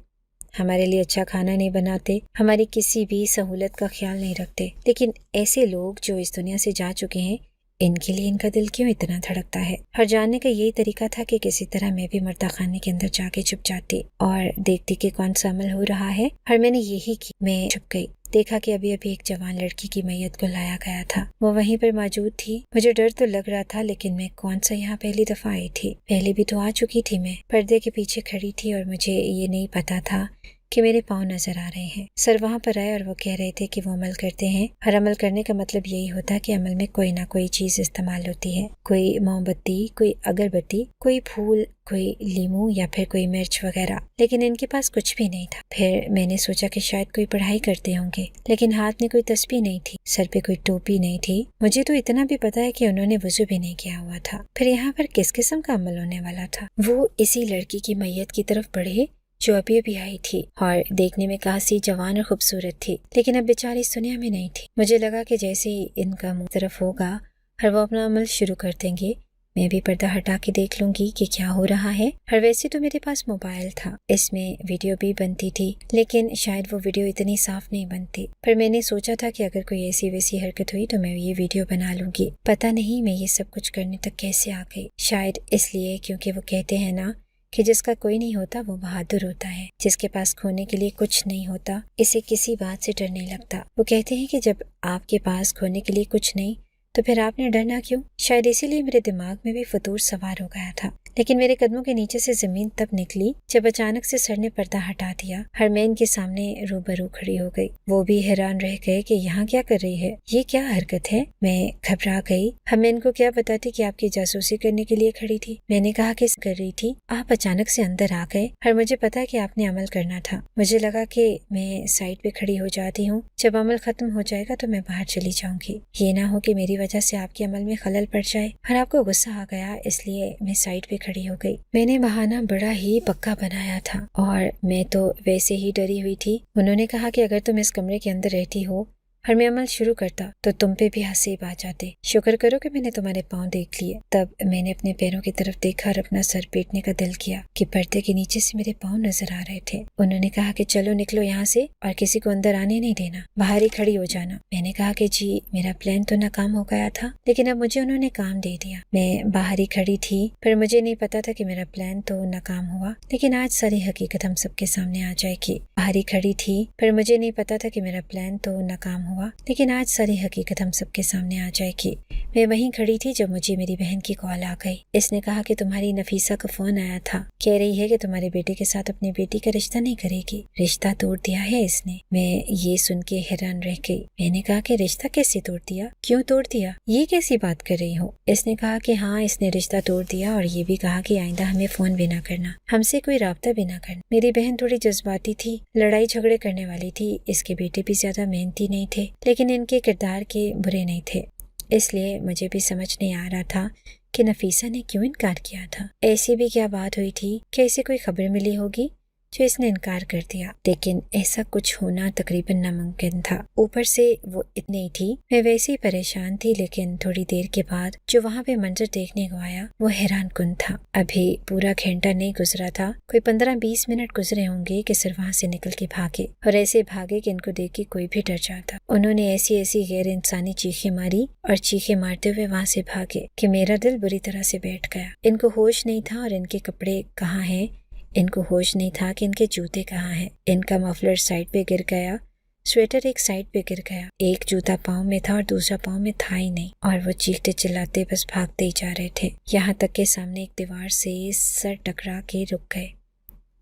S1: ہمارے لیے اچھا کھانا نہیں بناتے، ہماری کسی بھی سہولت کا خیال نہیں رکھتے، لیکن ایسے لوگ جو اس دنیا سے جا چکے ہیں ان کے لیے ان کا دل کیوں اتنا دھڑکتا ہے؟ اور جاننے کا یہی طریقہ تھا کہ کسی طرح میں بھی مردہ خانے کے اندر جا کے چھپ جاتی اور دیکھتی کہ کون سا عمل ہو رہا ہے، اور میں نے یہی کی۔ میں چھپ گئی، دیکھا کہ ابھی ایک جوان لڑکی کی میت کو لایا گیا تھا، وہ وہیں پر موجود تھی۔ مجھے ڈر تو لگ رہا تھا لیکن میں کون سا یہاں پہلی دفعہ آئی تھی، پہلے بھی تو آ چکی تھی، میں پردے کے پیچھے کھڑی تھی اور مجھے یہ نہیں پتا تھا کہ میرے پاؤں نظر آ رہے ہیں۔ سر وہاں پر آئے اور وہ کہہ رہے تھے کہ وہ عمل کرتے ہیں، اور عمل کرنے کا مطلب یہی ہوتا ہے کہ عمل میں کوئی نہ کوئی چیز استعمال ہوتی ہے، کوئی موم بتی، کوئی اگربتی، کوئی پھول، کوئی لیمو یا پھر کوئی مرچ وغیرہ، لیکن ان کے پاس کچھ بھی نہیں تھا۔ پھر میں نے سوچا کہ شاید کوئی پڑھائی کرتے ہوں گے، لیکن ہاتھ میں کوئی تسبیح نہیں تھی، سر پہ کوئی ٹوپی نہیں تھی۔ مجھے تو اتنا بھی پتا ہے کہ انہوں نے وضو بھی نہیں کیا ہوا تھا۔ پھر یہاں پر کس قسم کا عمل ہونے والا تھا؟ وہ اسی لڑکی کی میت کی طرف بڑھے جو ابھی آئی تھی اور دیکھنے میں کافی جوان اور خوبصورت تھی، لیکن اب بیچاری اس دنیا میں نہیں تھی۔ مجھے لگا کہ جیسے ہی ان کا منہ طرف ہوگا اور وہ اپنا عمل شروع کر دیں گے मैं भी पर्दा हटा के देख लूंगी कि क्या हो रहा है। और वैसे तो मेरे पास मोबाइल था, इसमें वीडियो भी बनती थी, लेकिन शायद वो वीडियो इतनी साफ नहीं बनती। पर मैंने सोचा था कि अगर कोई ऐसी वैसी हरकत हुई तो मैं ये वीडियो बना लूंगी। पता नहीं मैं ये सब कुछ करने तक कैसे आ गई। शायद इसलिए क्योंकि वो कहते हैं ना कि जिसका कोई नहीं होता वो बहादुर होता है। जिसके पास खोने के लिए कुछ नहीं होता, इसे किसी बात से डर नहीं लगता। वो कहते हैं कि जब आपके पास खोने के लिए कुछ नहीं तो फिर आपने डरना क्यों। शायद इसीलिए मेरे दिमाग में भी फतूर सवार हो गया था। लेकिन मेरे कदमों के नीचे से जमीन तब निकली जब अचानक से सर ने पर्दा हटा दिया। हरमैन के सामने रूबरू खड़ी हो गई। वो भी हैरान रह गए कि यहाँ क्या कर रही है, ये क्या हरकत है। मैं घबरा गई। हरमैन को क्या बताती कि आपकी जासूसी करने के लिए खड़ी थी। मैंने कहा कि कर रही थी, आप अचानक से अंदर आ गए और मुझे पता कि आपने अमल करना था। मुझे लगा कि मैं साइड पे खड़ी हो जाती हूँ, जब अमल खत्म हो जाएगा तो मैं बाहर चली जाऊंगी। ये ना हो कि मेरी वजह से आपके अमल में खलल पड़ जाए और आपको गुस्सा आ गया, इसलिए मैं साइड पे खड़ी हो गई। मैंने बहाना बड़ा ही पक्का बनाया था और मैं तो वैसे ही डरी हुई थी। उन्होंने कहा कि अगर तुम इस कमरे के अंदर रहती हो और मैं अमल शुरू करता तो तुम पे भी हसीब आ जाते। शुक्र करो कि मैंने तुम्हारे पाँव देख लिए। तब मैंने अपने पैरों की तरफ देखा और अपना सर पीटने का दिल किया कि पर्दे के नीचे से मेरे पाँव नजर आ रहे थे। उन्होंने कहा कि चलो निकलो यहाँ से और किसी को अंदर आने नहीं देना, बाहर ही खड़ी हो जाना। मैंने कहा कि जी मेरा प्लान तो नाकाम हो गया था, लेकिन अब मुझे उन्होंने काम दे दिया। मैं बाहर ही खड़ी थी, पर मुझे नहीं पता था कि मेरा प्लान तो नाकाम हुआ, लेकिन आज सारी हकीकत हम सबके सामने आ जाएगी। बाहर ही खड़ी थी, पर मुझे नहीं पता था कि मेरा प्लान तो नाकाम हुआ, लेकिन आज सारी हकीकत हम सबके सामने आ जाएगी। मैं वहीं खड़ी थी जब मुझे मेरी बहन की कॉल आ गई। इसने कहा कि तुम्हारी नफीसा का फोन आया था, कह रही है कि तुम्हारे बेटे के साथ अपनी बेटी का रिश्ता नहीं करेगी, रिश्ता तोड़ दिया है इसने। मैं ये सुन के हैरान रह गई। मैंने कहा कि रिश्ता कैसे तोड़ दिया, क्यों तोड़ दिया, ये कैसी बात कर रही हो। इसने कहा कि हाँ इसने रिश्ता तोड़ दिया और ये भी कहा कि आइंदा हमें फोन भी ना करना, हमसे कोई राब्ता भी ना करना। मेरी बहन थोड़ी जज्बाती थी, लड़ाई झगड़े करने वाली थी। इसके बेटे भी ज्यादा मेहनती नहीं थे, लेकिन इनके किरदार के बुरे नहीं थे, इसलिए मुझे भी समझ नहीं आ रहा था कि नफीसा ने क्यों इनकार किया था। ऐसी भी क्या बात हुई थी कि इसे कोई खबर मिली होगी जो इसने इनकार कर दिया, लेकिन ऐसा कुछ होना तकरीबन नामुमकिन था। ऊपर से वो इतनी ही थी, मैं वैसे ही परेशान थी, लेकिन थोड़ी देर के बाद जो वहाँ पे मंजर देखने को आया वो हैरान कुन था। अभी पूरा घंटा नहीं गुजरा था, कोई 15-20 मिनट गुजरे होंगे कि सिर्फ वहाँ से निकल के भागे, और ऐसे भागे कि इनको देख के कोई भी डर जाता। उन्होंने ऐसी ऐसी गैर इंसानी चीखें मारी और चीखें मारते हुए वहाँ से भागे कि मेरा दिल बुरी तरह से बैठ गया। इनको होश नहीं था और इनके कपड़े कहाँ हैं, इनको होश नहीं था कि इनके जूते कहाँ हैं। इनका मफलर साइड पे गिर गया, स्वेटर एक साइड पे गिर गया, एक जूता पाँव में था और दूसरा पाँव में था ही नहीं, और वो चीखते चिल्लाते बस भागते ही जा रहे थे। यहाँ तक के सामने एक दीवार से सर टकरा के रुक गए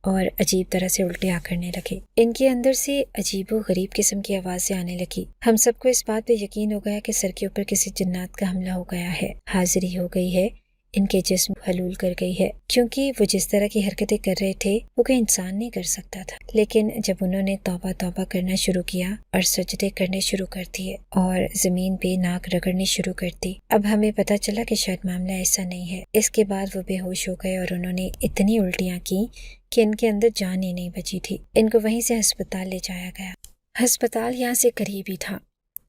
S1: और अजीब तरह से उल्टियाँ करने लगे। इनके अंदर से अजीबो गरीब किस्म की आवाज़ें आने लगी। हम सबको इस बात पे यकीन हो गया कि सर के ऊपर किसी जिन्नात का हमला हो गया है, हाजिरी हो गई है, इनके जिस्म हलूल कर गई है, क्योंकि वो जिस तरह की हरकतें कर रहे थे वो कोई इंसान नहीं कर सकता था। लेकिन जब उन्होंने तौबा तौबा करना शुरू किया और सजदे करने शुरू कर दिए और जमीन पे नाक रगड़नी शुरू कर दी, अब हमें पता चला कि शायद मामला ऐसा नहीं है। इसके बाद वो बेहोश हो गए और उन्होंने इतनी उल्टियाँ की कि इनके अंदर जान ही नहीं बची थी। इनको वहीं से अस्पताल ले जाया गया। अस्पताल यहाँ से करीब ही था।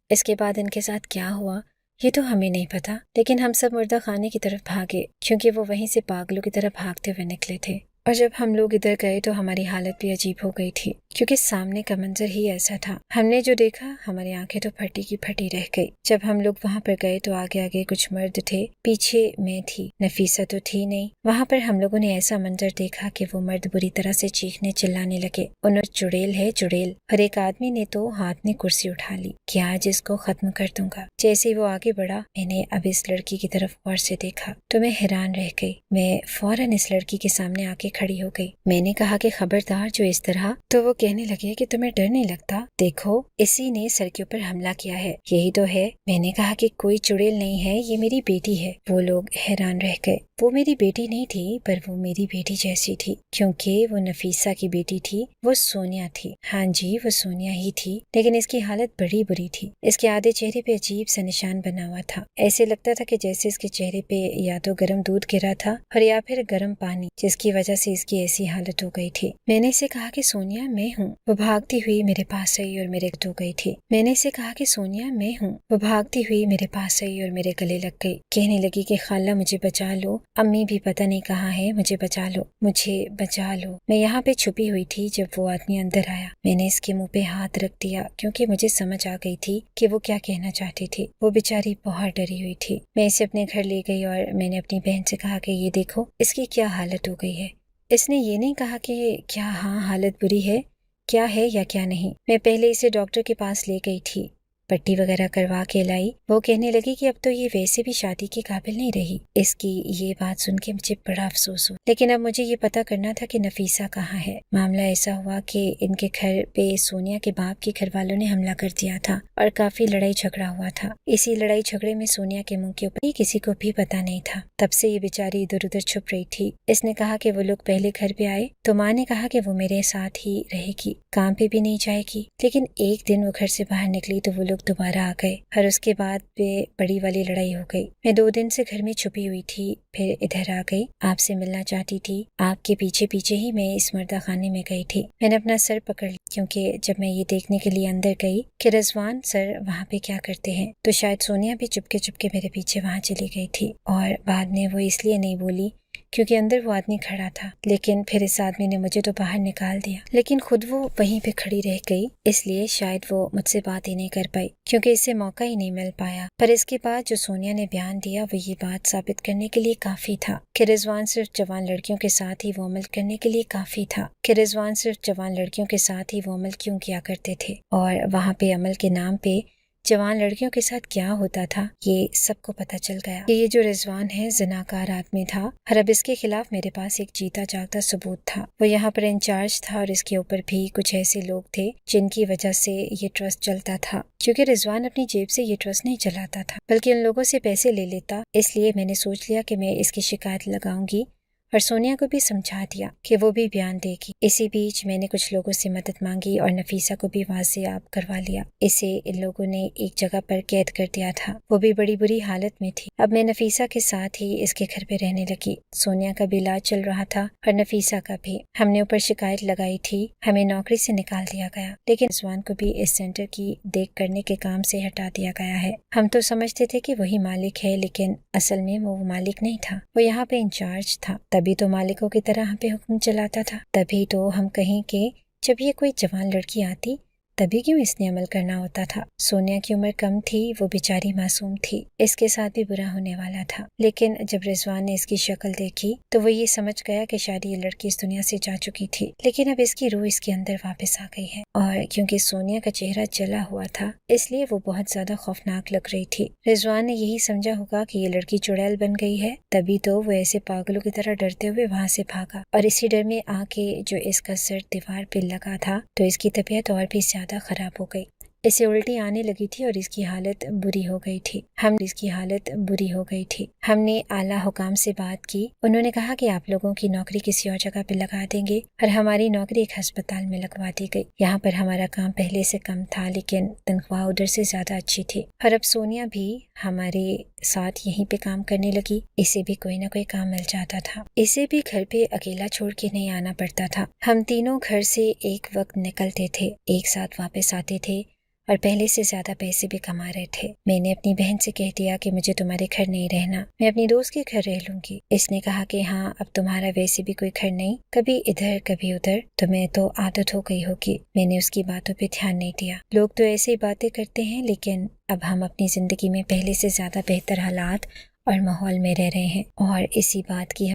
S1: इसके बाद इनके साथ क्या हुआ ये तो हमें नहीं पता, लेकिन हम सब मुर्दा खाने की तरफ भागे, क्योंकि वो वहीं से पागलों की तरफ भागते हुए निकले थे। और जब हम लोग इधर गए तो हमारी हालत भी अजीब हो गई थी, क्योंकि सामने का मंजर ही ऐसा था। हमने जो देखा हमारी आंखें तो फटी की फटी रह गई। जब हम लोग वहाँ पर गए तो आगे आगे कुछ मर्द थे, पीछे मैं थी, नफीसा तो थी नहीं। वहाँ पर हम लोगों ने ऐसा मंजर देखा कि वो मर्द बुरी तरह से चीखने चिल्लाने लगे, उन्होंने चुड़ैल है चुड़ैल। और एक आदमी ने तो हाथ में कुर्सी उठा ली कि आज इसको खत्म कर दूंगा। जैसे ही वो आगे बढ़ा, मैंने अब इस लड़की की तरफ गौर से देखा तो मैं हैरान रह गई। मैं फौरन इस लड़की के सामने आके खड़ी हो गई। मैंने कहा कि खबरदार जो इस तरह। तो वो कहने लगे कि तुम्हें डर नहीं लगता, देखो इसी ने सर के ऊपर हमला किया है, यही तो है। मैंने कहा कि कोई चुड़ैल नहीं है, ये मेरी बेटी है। वो लोग हैरान रह गए। वो मेरी बेटी नहीं थी, पर वो मेरी बेटी जैसी थी, क्योंकि वो नफीसा की बेटी थी। वो सोनिया थी। हाँ जी, वो सोनिया ही थी, लेकिन इसकी हालत बड़ी बुरी थी। इसके आधे चेहरे पे अजीब सा निशान बना हुआ था। ऐसे लगता था कि जैसे इसके चेहरे पे या तो गर्म दूध गिरा था और या फिर गर्म पानी, जिसकी वजह से इसकी ऐसी हालत हो गई थी। मैंने इसे कहा कि सोनिया मैं हूँ। वो भागती हुई मेरे पास आई और मेरे हो गई थी। मैंने इसे कहा कि सोनिया मैं हूँ। वो भागती हुई मेरे पास आई और मेरे गले लग गई। कहने लगी कि खाला मुझे बचा लो, अम्मी भी पता नहीं कहाँ है, मुझे बचा लो, मुझे बचा लो। मैं यहाँ पे छुपी हुई थी जब वो आदमी अंदर आया। मैंने इसके मुंह पे हाथ रख दिया, क्योंकि मुझे समझ आ गई थी कि वो क्या कहना चाहती थी। वो बेचारी बहुत डरी हुई थी। मैं इसे अपने घर ले गई और मैंने अपनी बहन से कहा कि ये देखो इसकी क्या हालत हो गई है। इसने ये नहीं कहा कि क्या हाँ हालत बुरी है, क्या है या क्या नहीं। मैं पहले इसे डॉक्टर के पास ले गई थी, पट्टी वगैरह करवा के लाई। वो कहने लगी कि अब तो ये वैसे भी शादी के काबिल नहीं रही। इसकी ये बात सुन के मुझे बड़ा अफसोस हुआ, लेकिन अब मुझे ये पता करना था कि नफीसा कहाँ है। मामला ऐसा हुआ कि इनके घर पे सोनिया के बाप के घर वालों ने हमला कर दिया था और काफी लड़ाई झगड़ा हुआ था। इसी लड़ाई झगड़े में सोनिया के मुंह के ऊपर किसी को भी पता नहीं था। तब से ये बेचारी इधर उधर छुप रही थी। इसने कहा कि वो लोग पहले घर पे आए तो माँ ने कहा कि वो मेरे साथ ही रहेगी, काम पे भी नहीं जाएगी। लेकिन एक दिन वो घर से बाहर निकली तो वो लोग दोबारा आ गए और उसके बाद बड़ी वाली लड़ाई हो गई। मैं 2 दिन से घर में छुपी हुई थी, फिर इधर आ गई। आपसे मिलना चाहती थी। आपके पीछे पीछे ही मैं इस मर्दा खाने में गई थी। मैंने अपना सर पकड़ लिया, क्योंकि जब मैं ये देखने के लिए अंदर गई कि रिजवान सर वहाँ पे क्या करते हैं, तो शायद सोनिया भी चुपके चुपके मेरे पीछे वहाँ चली गई थी। और बाद में वो इसलिए नहीं बोली क्योंकि अंदर वो आदमी खड़ा था। लेकिन फिर इस आदमी ने मुझे तो बाहर निकाल दिया, लेकिन खुद वो वहीं पे खड़ी रह गई। इसलिए शायद वो मुझसे बात ही नहीं कर पाई, क्योंकि इससे मौका ही नहीं मिल पाया। पर इसके बाद जो सोनिया ने बयान दिया वो ये बात साबित करने के लिए काफी था कि रिजवान सिर्फ जवान लड़कियों के साथ ही वो अमल करने के लिए काफी था कि रिजवान सिर्फ जवान लड़कियों के साथ ही वो अमल क्यों किया करते थे, और वहाँ पे अमल के नाम पे जवान लड़कियों के साथ क्या होता था ये सबको पता चल गया कि ये जो रिजवान है जिनाकार आदमी था। और अब इसके खिलाफ मेरे पास एक जीता जागता सबूत था। वो यहाँ पर इंचार्ज था और इसके ऊपर भी कुछ ऐसे लोग थे जिनकी वजह से ये ट्रस्ट चलता था, क्योंकि रिजवान अपनी जेब से ये ट्रस्ट नहीं चलाता था बल्कि उन लोगों से पैसे ले लेता। इसलिए मैंने सोच लिया कि मैं इसकी शिकायत लगाऊंगी और सोनिया को भी समझा दिया कि वो भी बयान देगी। इसी बीच मैंने कुछ लोगों से मदद मांगी और नफीसा को भी वाज़ेआब करवा लिया। इसे इन लोगों ने एक जगह पर कैद कर दिया था। वो भी बड़ी बुरी हालत में थी। अब मैं नफीसा के साथ ही इसके घर पे रहने लगी। सोनिया का भी इलाज चल रहा था और नफीसा का भी। हमने ऊपर शिकायत लगाई थी, हमें नौकरी से निकाल दिया गया, लेकिन रिजवान को भी इस सेंटर की देख करने के काम से हटा दिया गया है। हम तो समझते थे कि वही मालिक है, लेकिन असल में वो मालिक नहीं था, वो यहाँ पे इंचार्ज था। तभी तो मालिकों की तरह हम पे हुक्म चलाता था। तभी तो हम कहीं के जब ये कोई जवान लड़की आती तभी क्यों इसने अमल करना होता था। सोनिया की उम्र कम थी, वो बेचारी मासूम थी, इसके साथ भी बुरा होने वाला था। लेकिन जब रिजवान ने इसकी शक्ल देखी तो वो ये समझ गया कि शायद ये लड़की इस दुनिया से जा चुकी थी, लेकिन अब इसकी रूह इसके अंदर वापस आ गई है। और क्योंकि सोनिया का चेहरा जला हुआ था इसलिए वो बहुत ज्यादा खौफनाक लग रही थी। रिजवान ने यही समझा होगा कि ये लड़की चुड़ैल बन गई है, तभी तो वो ऐसे पागलों की तरह डरते हुए वहाँ से भागा। और इसी डर में आके जो इसका सर दीवार पे लगा था तो इसकी तबीयत और भी ज्यादा खराब हो गई। इसे उल्टी आने लगी थी और इसकी हालत बुरी हो गई थी। हमने आला हुकाम से बात की। उन्होंने कहा कि आप लोगों की नौकरी किसी और जगह पे लगा देंगे और हमारी नौकरी एक अस्पताल में लगवा दी गई। यहाँ पर हमारा काम पहले से कम था, लेकिन तनख्वाह उधर से ज्यादा अच्छी थी। और अब सोनिया भी हमारे साथ यहीं पे काम करने लगी। इसे भी कोई ना कोई काम मिल जाता था। इसे भी घर पे अकेला छोड़ के नहीं आना पड़ता था। हम तीनों घर से एक वक्त निकलते थे, एक साथ वापस आते थे और पहले से ज्यादा पैसे भी कमा रहे थे। मैंने अपनी बहन से कह दिया कि मुझे तुम्हारे घर नहीं रहना, मैं अपनी दोस्त के घर रह लूंगी। इसने कहा कि हाँ, अब तुम्हारा वैसे भी कोई घर नहीं, कभी इधर कभी उधर, तुम्हें तो आदत हो गई होगी। मैंने उसकी बातों पे ध्यान नहीं दिया। लोग तो ऐसे ही बातें करते हैं, लेकिन अब हम अपनी जिंदगी में पहले से ज्यादा बेहतर हालात और माहौल में रह रहे हैं और इसी बात की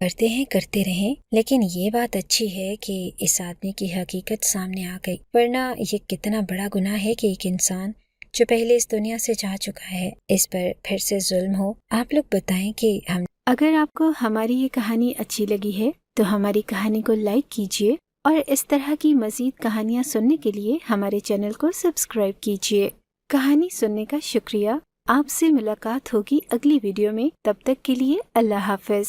S1: करते रहें। लेकिन ये बात अच्छी है कि इस आदमी की हकीकत सामने आ गई, वरना ये कितना बड़ा गुनाह है कि एक इंसान जो पहले इस दुनिया से जा चुका है इस पर फिर से जुल्म हो। आप लोग बताएं कि हम अगर आपको हमारी ये कहानी अच्छी लगी है तो हमारी कहानी को लाइक कीजिए और इस तरह की मजीद कहानियाँ सुनने के लिए हमारे चैनल को सब्सक्राइब कीजिए। कहानी सुनने का शुक्रिया। आपसे मुलाकात होगी अगली वीडियो में। तब तक के लिए अल्लाह हाफिज।